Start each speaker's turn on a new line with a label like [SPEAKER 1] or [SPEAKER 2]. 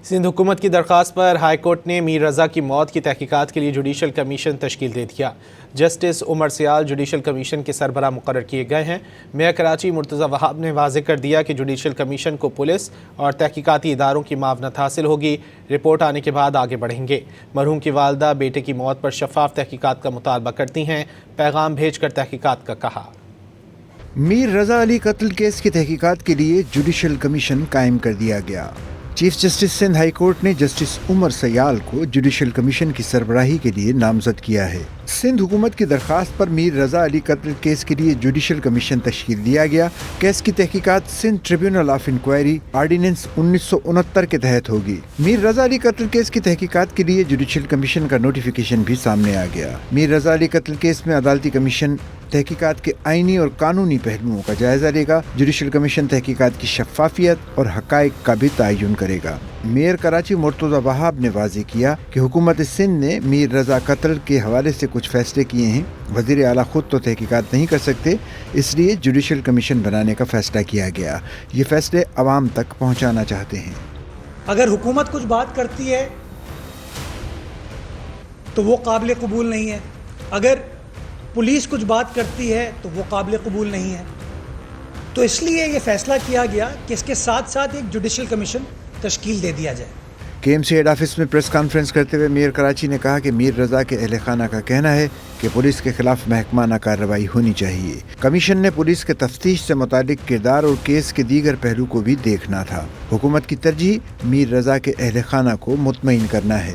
[SPEAKER 1] سندھ حکومت کی درخواست پر ہائی کورٹ نے میر رضا کی موت کی تحقیقات کے لیے جوڈیشل کمیشن تشکیل دے دیا۔ جسٹس عمر سیال جوڈیشل کمیشن کے سربراہ مقرر کیے گئے ہیں۔ میئر کراچی مرتضی وہاب نے واضح کر دیا کہ جوڈیشل کمیشن کو پولیس اور تحقیقاتی اداروں کی معاونت حاصل ہوگی۔ رپورٹ آنے کے بعد آگے بڑھیں گے۔ مرحوم کی والدہ بیٹے کی موت پر شفاف تحقیقات کا مطالبہ کرتی ہیں، پیغام بھیج کر تحقیقات کا کہا۔
[SPEAKER 2] میر رضا علی قتل کیس کی تحقیقات کے لیے جوڈیشل کمیشن قائم کر دیا گیا۔ Chief justice Sindh high court نے جسٹس عمر سیال کو جوڈیشل کمیشن کی سربراہی کے لیے نامزد کیا ہے۔ سندھ حکومت کی درخواست پر میر رضا علی قتل کیس کے لیے جوڈیشل کمیشن تشکیل دیا گیا۔ کیس کی تحقیقات Sindh tribunal of inquiry ordinance 1969 کے تحت ہوگی۔ میر رضا علی قتل کیس کی تحقیقات کے لیے جوڈیشل کمیشن کا نوٹیفیکیشن بھی سامنے آ گیا۔ میر رضا علی قتل کیس میں عدالتی کمیشن تحقیقات کے آئینی اور قانونی پہلوؤں کا جائزہ لے گا۔ جوڈیشل کمیشن تحقیقات کی شفافیت اور حقائق کا بھی تعین کرے گا۔ میئر کراچی مرتضی وہاب نے واضح کیا کہ حکومت سندھ نے میر رضا قتل کے حوالے سے کچھ فیصلے کیے ہیں۔ وزیر اعلیٰ خود تو تحقیقات نہیں کر سکتے، اس لیے جوڈیشل کمیشن بنانے کا فیصلہ کیا گیا۔ یہ فیصلے عوام تک پہنچانا چاہتے ہیں۔
[SPEAKER 3] اگر حکومت کچھ بات کرتی ہے تو وہ قابل قبول نہیں ہے، اگر پولیس کچھ بات کرتی ہے تو وہ قابل قبول نہیں ہے، تو اس لیے یہ فیصلہ کیا گیا کہ اس کے ساتھ ساتھ ایک جوڈیشل کمیشن تشکیل دے دیا جائے۔
[SPEAKER 2] کے ایم سی ہیڈ آفس میں پریس کانفرنس کرتے ہوئے میئر کراچی نے کہا کہ میر رضا کے اہل خانہ کا کہنا ہے کہ پولیس کے خلاف محکمانہ کارروائی ہونی چاہیے۔ کمیشن نے پولیس کے تفتیش سے متعلق کردار اور کیس کے دیگر پہلو کو بھی دیکھنا تھا۔ حکومت کی ترجیح میر رضا کے اہل خانہ کو مطمئن کرنا ہے۔